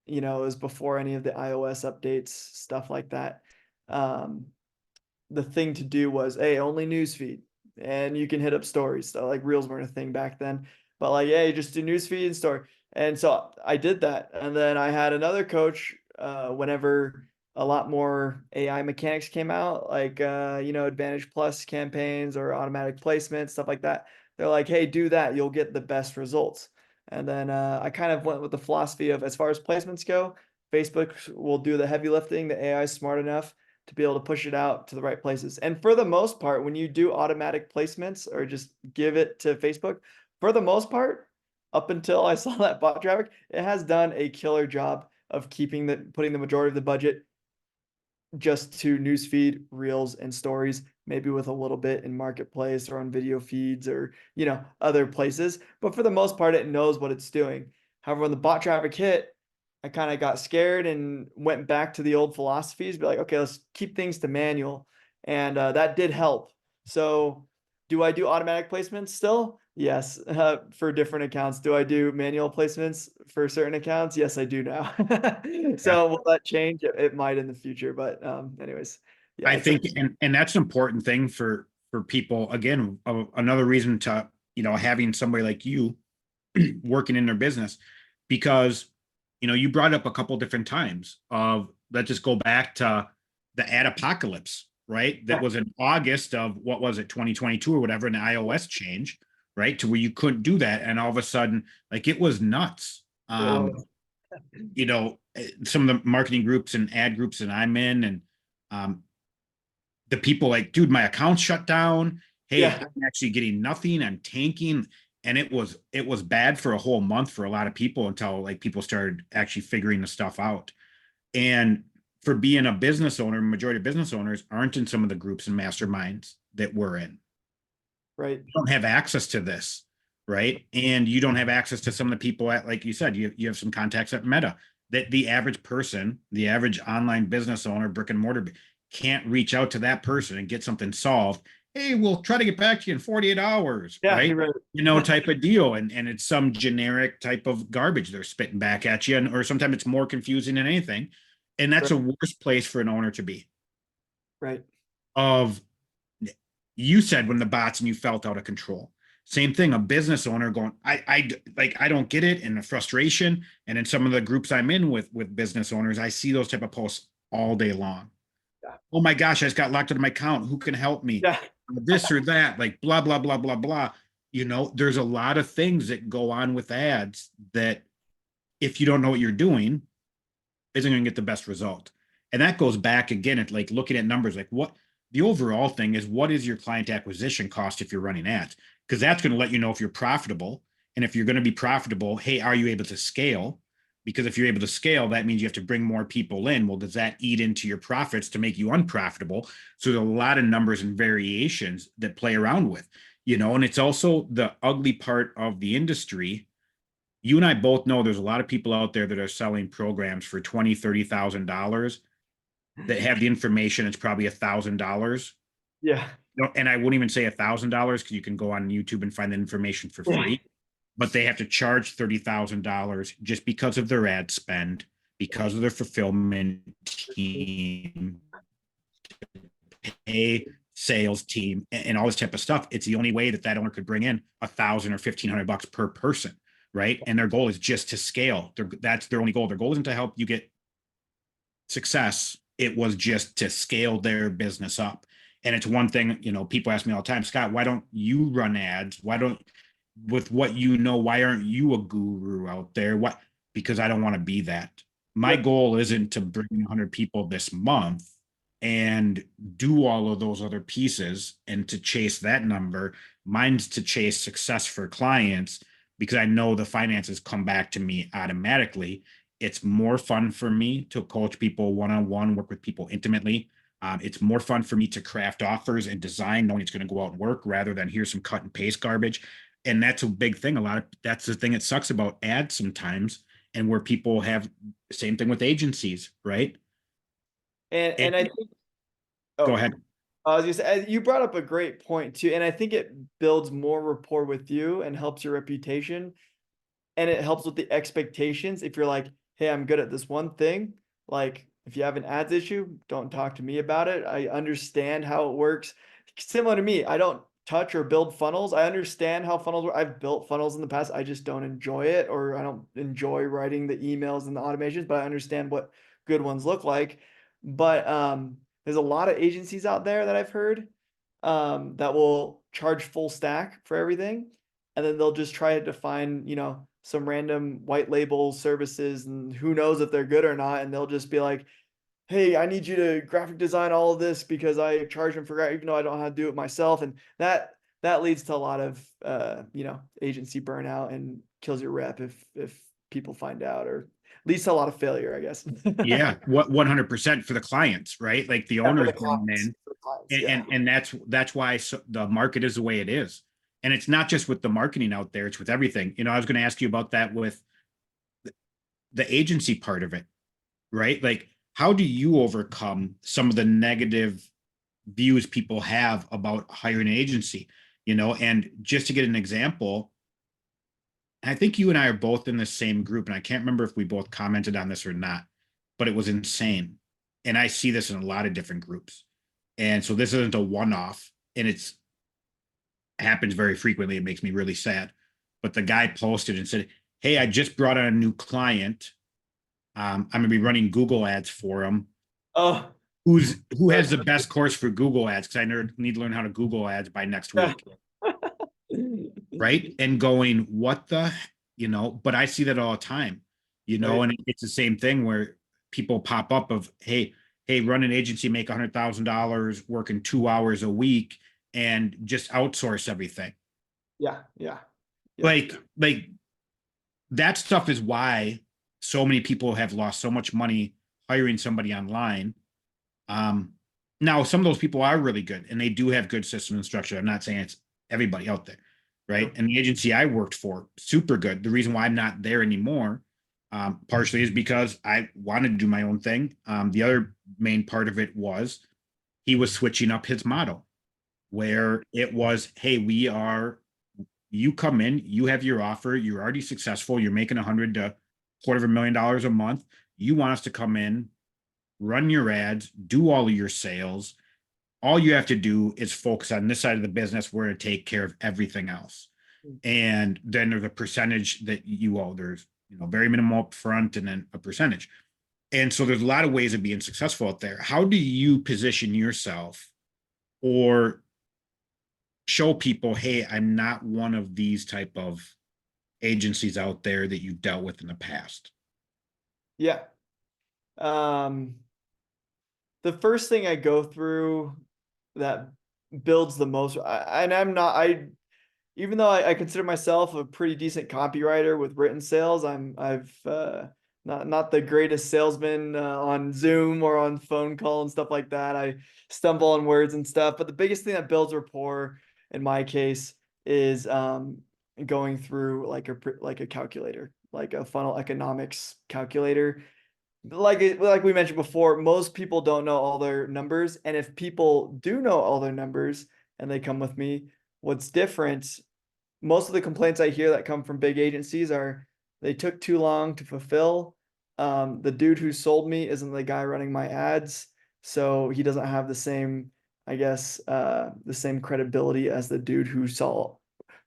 was before any of the iOS updates, stuff like that. The thing to do was, hey, only newsfeed. and you can hit up stories. So like reels weren't a thing back then, but like, yeah, you just do newsfeed and story. And so I did that. And then I had another coach, whenever a lot more AI mechanics came out, like, Advantage Plus campaigns or automatic placement, stuff like that. They're like, hey, do that. You'll get the best results. And then I kind of went with the philosophy of, as far as placements go, Facebook will do the heavy lifting. The AI is smart enough to be able to push it out to the right places. And for the most part, when you do automatic placements or just give it to Facebook, for the most part, up until I saw that bot traffic, it has done a killer job of putting the majority of the budget just to newsfeed, reels, and stories, maybe with a little bit in marketplace or on video feeds or other places. But for the most part, it knows what it's doing. However, when the bot traffic hit, I kind of got scared and went back to the old philosophies, be like, okay, let's keep things to manual. And that did help. So do I do automatic placements still? Yes, for different accounts. Do I do manual placements for certain accounts? Yes, I do now. Yeah. So will that change? It might in the future, but anyways, yeah, I it's a think, and that's an important thing for people. Again, another reason to, having somebody like you working in their business, because, you brought up a couple different times of, let's just go back to the ad apocalypse, right? That yeah, was in August of, what was it, 2022 or whatever, an iOS change, right? To where you couldn't do that. And all of a sudden, like, it was nuts. it was. Some of the marketing groups and ad groups that I'm in, and um, the people like, dude, my account's shut down. Hey, Yeah, I'm actually getting nothing. I'm tanking. And it was bad for a whole month for a lot of people until like people started actually figuring the stuff out. And for being a business owner, majority of business owners aren't in some of the groups and masterminds that we're in. right, You don't have access to this, right? And you don't have access to some of the people at, like you said, you have some contacts at Meta that the average person, the average online business owner, brick and mortar, can't reach out to that person and get something solved. Hey, we'll try to get back to you in 48 hours, yeah, right? you're right. Type of deal. And it's some generic type of garbage they're spitting back at you. Or sometimes it's more confusing than anything. And that's a Right, worse place for an owner to be. right, Of, you said when the bots and you felt out of control. Same thing, a business owner going, I don't get it, and the frustration. And in some of the groups I'm in with business owners, I see those type of posts all day long. yeah, Oh my gosh, I just got locked out of my account. Who can help me? yeah, This or that, like blah, blah, blah, blah, blah. There's a lot of things that go on with ads that, if you don't know what you're doing, isn't going to get the best result. And that goes back again at like looking at numbers, like what the overall thing is, what is your client acquisition cost if you're running ads? Because that's going to let you know if you're profitable. And if you're going to be profitable, hey, are you able to scale? Because if you're able to scale, that means you have to bring more people in. Well, does that eat into your profits to make you unprofitable? So there's a lot of numbers and variations that play around with, and it's also the ugly part of the industry. You and I both know there's a lot of people out there that are selling programs for $20,000, $30,000 that have the information. It's probably $1,000. yeah, And I wouldn't even say $1,000 because you can go on YouTube and find the information for yeah, free. But they have to charge $30,000 just because of their ad spend, because of their fulfillment team, a sales team, and all this type of stuff. It's the only way that owner could bring in $1,000 or $1,500 per person, right? And their goal is just to scale. That's their only goal. Their goal isn't to help you get success. It was just to scale their business up. And it's one thing, people ask me all the time, Scott, why don't you run ads? With what why aren't you a guru out there? Because I don't want to be that. My yep, goal isn't to bring 100 people this month and do all of those other pieces and to chase that number. Mine's to chase success for clients, because I know the finances come back to me automatically. It's more fun for me to coach people one-on-one, work with people intimately. It's more fun for me to craft offers and design, knowing it's going to go out and work, rather than here's some cut and paste garbage. And that's a big thing. That's the thing that sucks about ads sometimes, and where people have same thing with agencies, right? and It, I think, go oh, ahead. I was gonna say, you brought up a great point too, and I think it builds more rapport with you and helps your reputation, and it helps with the expectations. If you're like, hey, I'm good at this one thing, like if you have an ads issue, don't talk to me about it. I understand how it works. Similar to me, I don't touch or build funnels. I understand how funnels work. I've built funnels in the past. I just don't enjoy it, or I don't enjoy writing the emails and the automations, but I understand what good ones look like. But there's a lot of agencies out there that I've heard that will charge full stack for everything. And then they'll just try to find, some random white label services, and who knows if they're good or not. And they'll just be like, hey, I need you to graphic design all of this because I charge them for that, even though I don't know how to do it myself. And that leads to a lot of agency burnout and kills your rep if people find out, or leads to a lot of failure, I guess. Yeah, what 100% for the clients, right? Like the Yeah, for owners the going clients, in, for the clients, and yeah. that's why the market is the way it is. And it's not just with the marketing out there, it's with everything. I was going to ask you about that with the agency part of it, right? Like, how do you overcome some of the negative views people have about hiring an agency? And just to get an example, I think you and I are both in the same group, and I can't remember if we both commented on this or not, but it was insane. And I see this in a lot of different groups. And so this isn't a one-off, and it's happens very frequently. It makes me really sad. But the guy posted and said, "Hey, I just brought on a new client. I'm going to be running Google ads for him. Oh, Who has the best course for Google ads? Because I need to learn how to Google ads by next yeah. week." Right. And going, what the, but I see that all the time, Right. and it's the same thing where people pop up of, hey, run an agency, make $100,000 working 2 hours a week and just outsource everything. Yeah, yeah, yeah. Like that stuff is why so many people have lost so much money hiring somebody online. Now some of those people are really good and they do have good system and structure. I'm not saying it's everybody out there, right? Yep. And the agency I worked for, super good. The reason why I'm not there anymore, partially is because I wanted to do my own thing. The other main part of it was he was switching up his model, where it was, hey, you come in, you have your offer, you're already successful, you're making 100 to $250,000 a month. You want us to come in, run your ads, do all of your sales. All you have to do is focus on this side of the business. We're going to take care of everything else. And then there's a percentage that you owe. There's, very minimal up front and then a percentage. And so there's a lot of ways of being successful out there. How do you position yourself or show people, hey, I'm not one of these type of agencies out there that you dealt with in the past? Yeah. Um, the first thing I go through that builds the most, and I'm not, even though I consider myself a pretty decent copywriter with written sales, I've not the greatest salesman on Zoom or on phone call and stuff like that. I stumble on words and stuff. But the biggest thing that builds rapport in my case is going through like a calculator, like a funnel economics calculator. Like we mentioned before, most people don't know all their numbers, and if people do know all their numbers and they come with me, what's different, most of the complaints I hear that come from big agencies are they took too long to fulfill. The dude who sold me isn't the guy running my ads, so he doesn't have the same, I guess, the same credibility as the dude who saw,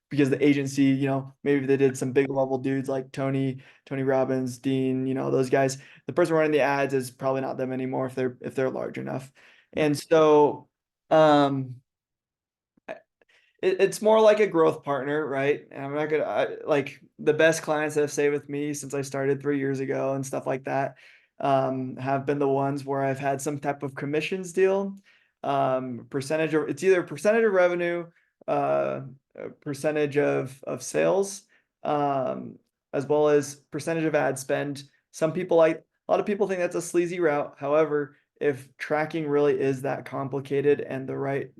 because the agency, maybe they did some big level dudes like Tony Robbins, Dean, those guys. The person running the ads is probably not them anymore if they're large enough. And so it's more like a growth partner, right? And I'm not gonna like the best clients that have stayed with me since I started 3 years ago and stuff like that, have been the ones where I've had some type of commissions deal, it's either percentage of revenue, a percentage of sales, as well as percentage of ad spend. A lot of people think that's a sleazy route. However, if tracking really is that complicated and the right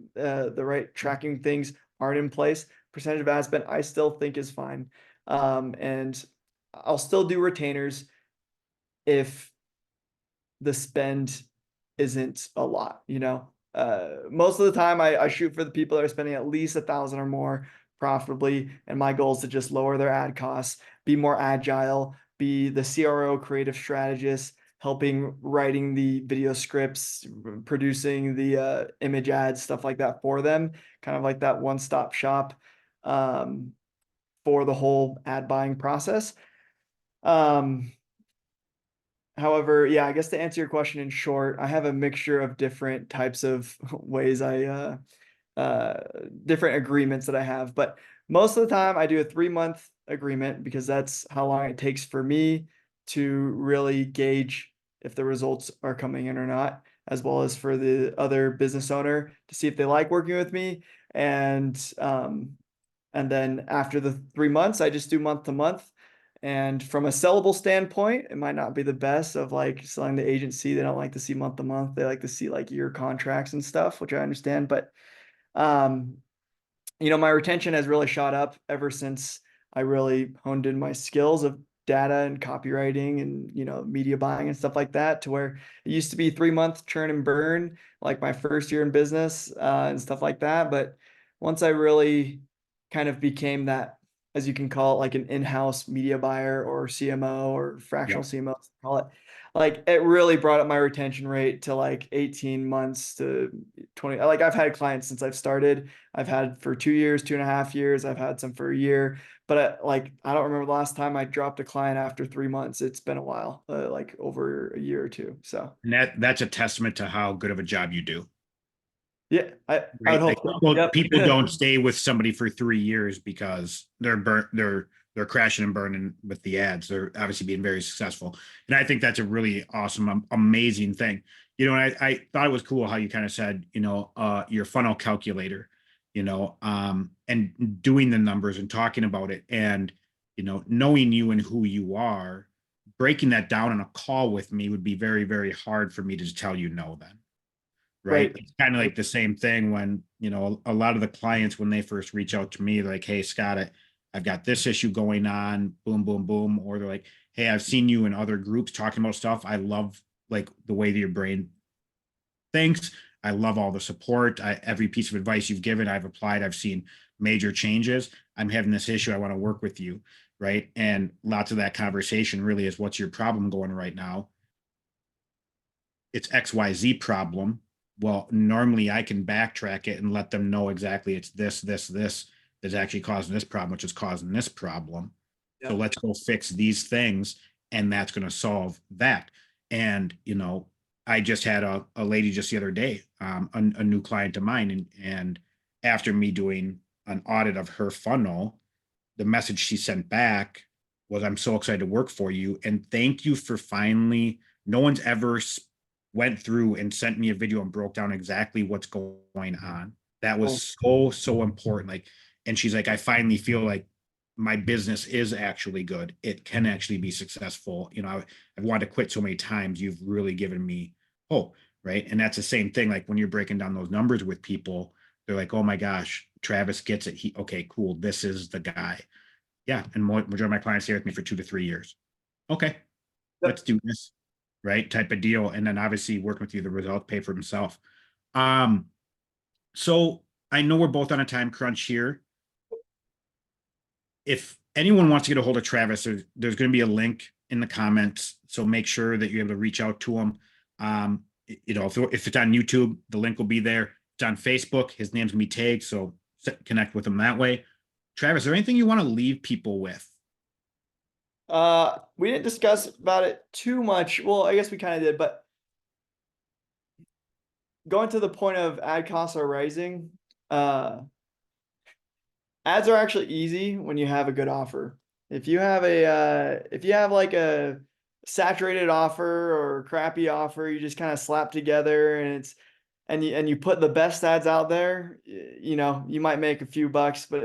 tracking things aren't in place, percentage of ad spend I still think is fine. And I'll still do retainers if the spend isn't a lot, most of the time I shoot for the people that are spending at least 1,000 or more profitably. And my goal is to just lower their ad costs, be more agile, be the CRO creative strategist, helping writing the video scripts, producing the image ads, stuff like that for them, kind of like that one-stop shop for the whole ad buying process. However, yeah, I guess to answer your question in short, I have a mixture of different types of ways different agreements that I have, but most of the time I do a 3-month agreement because that's how long it takes for me to really gauge if the results are coming in or not, as well as for the other business owner to see if they like working with me. And then after the 3 months, I just do month to month. And from a sellable standpoint, it might not be the best of like selling the agency. They don't like to see month to month. They like to see like year contracts and stuff, which I understand. But um, my retention has really shot up ever since I really honed in my skills of data and copywriting and, media buying and stuff like that, to where it used to be 3-month churn and burn, like my first year in business, and stuff like that. But once I really kind of became that, as you can call it, like an in-house media buyer or CMO or fractional Yep. CMO, call it, like it really brought up my retention rate to like 18 months to 20. Like I've had clients since I've started. I've had for 2 years, 2.5 years. I've had some for a year, but I don't remember the last time I dropped a client after 3 months. It's been a while, like over a year or two. So And that's a testament to how good of a job you do. yeah, I would Right? hope Like so. people Yep. don't stay with somebody for 3 years because they're burnt, they're crashing and burning with the ads. They're obviously being very successful. And I think that's a really awesome, amazing thing. And I thought it was cool how you kind of said, your funnel calculator, and doing the numbers and talking about it and, knowing you and who you are, breaking that down on a call with me would be very, very hard for me to tell you no then. Right. Right. It's kind of like the same thing when, a lot of the clients, when they first reach out to me, they're like, hey, Scott, I've got this issue going on, boom, boom, boom. Or they're like, hey, I've seen you in other groups talking about stuff. I love like the way that your brain thinks. I love all the support. Every piece of advice you've given, I've applied. I've seen major changes. I'm having this issue. I want to work with you. Right. And lots of that conversation really is, what's your problem going right now? It's XYZ problem. Well, normally I can backtrack it and let them know exactly it's this is actually causing this problem, which is causing this problem. So Yep. let's go fix these things, and that's going to solve that. And I just had a lady just the other day, a new client of mine, and after me doing an audit of her funnel, the message she sent back was, I'm so excited to work for you, and thank you for finally. No one's ever went through and sent me a video and broke down exactly what's going on. That Oh, was so important. Like, and she's like, I finally feel like my business is actually good. It can actually be successful. I've wanted to quit so many times. You've really given me hope. Right. And that's the same thing. Like when you're breaking down those numbers with people, they're like, oh my gosh, Travis gets it. Okay, cool. This is the guy. Yeah. And majority of my clients stay with me for 2 to 3 years. Okay, yep. let's do this. Right. Type of deal. And then obviously working with you, the result pay for himself. Um, so I know we're both on a time crunch here. If anyone wants to get a hold of Travis, there's going to be a link in the comments. So make sure that you're able to reach out to him. If it's on YouTube, the link will be there. It's on Facebook. His name's going to be tagged. So connect with him that way. Travis, is there anything you want to leave people with? We didn't discuss about it too much. Well, I guess we kind of did, but going to the point of ad costs are rising, ads are actually easy when you have a good offer. If you have like a saturated offer or a crappy offer, you just kind of slap together and you put the best ads out there, you might make a few bucks, but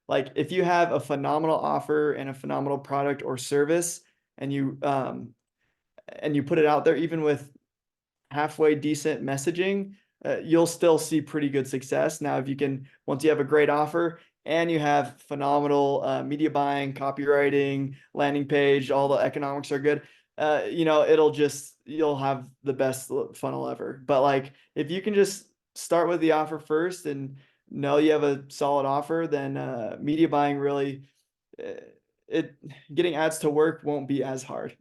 like if you have a phenomenal offer and a phenomenal product or service and you put it out there, even with halfway decent messaging, you'll still see pretty good success. Now, if you can, once you have a great offer and you have phenomenal media buying, copywriting, landing page, all the economics are good, you'll have the best funnel ever. But like, if you can just start with the offer first and know you have a solid offer, then media buying really, getting ads to work won't be as hard.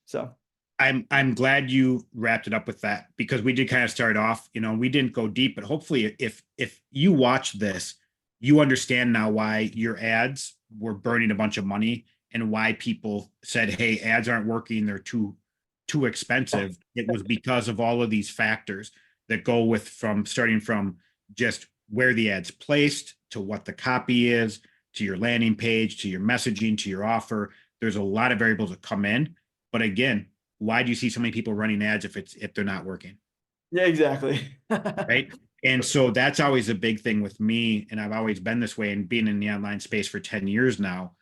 So I'm glad you wrapped it up with that, because we did kind of start off, we didn't go deep, but hopefully if you watch this, you understand now why your ads were burning a bunch of money and why people said, hey, ads aren't working, they're too expensive. It was because of all of these factors that go with starting from just where the ad's placed to what the copy is, to your landing page, to your messaging, to your offer. There's a lot of variables that come in. But again, why do you see so many people running ads if they're not working? yeah, exactly. Right. And so that's always a big thing with me. And I've always been this way, and being in the online space for 10 years now,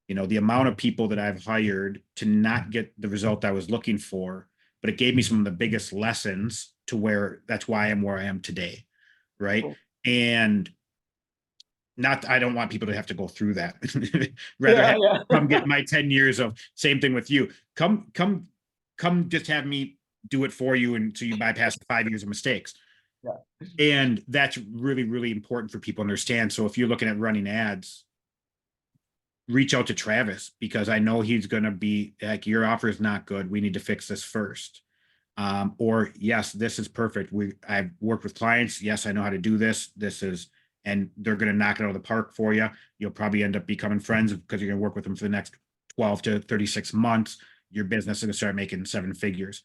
the amount of people that I've hired to not get the result I was looking for, but it gave me some of the biggest lessons to where that's why I'm where I am today. Right. Cool. And I don't want people to have to go through that. Rather Yeah, come get yeah. my 10 years of same thing with you. Come just have me do it for you, and so you bypass the 5 years of mistakes. Yeah. And that's really, really important for people to understand. So if you're looking at running ads, reach out to Travis, because I know he's going to be like, your offer is not good, we need to fix this first. Or yes, this is perfect. I've worked with clients. Yes, I know how to do this. And they're going to knock it out of the park for you. You'll probably end up becoming friends because you're going to work with them for the next 12 to 36 months. Your business is going to start making 7 figures.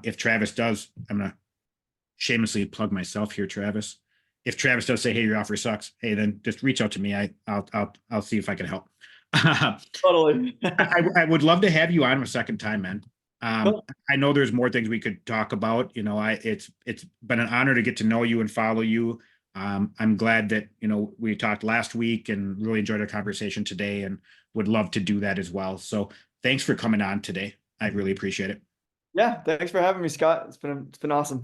If Travis does, I'm going to shamelessly plug myself here, Travis. If Travis does say, hey, your offer sucks, hey, then just reach out to me. I'll see if I can help. Totally. I would love to have you on a second time, man. Cool. I know there's more things we could talk about. It's been an honor to get to know you and follow you. I'm glad that, we talked last week and really enjoyed our conversation today, and would love to do that as well. So thanks for coming on today. I really appreciate it. Yeah, thanks for having me, Scott. It's been awesome.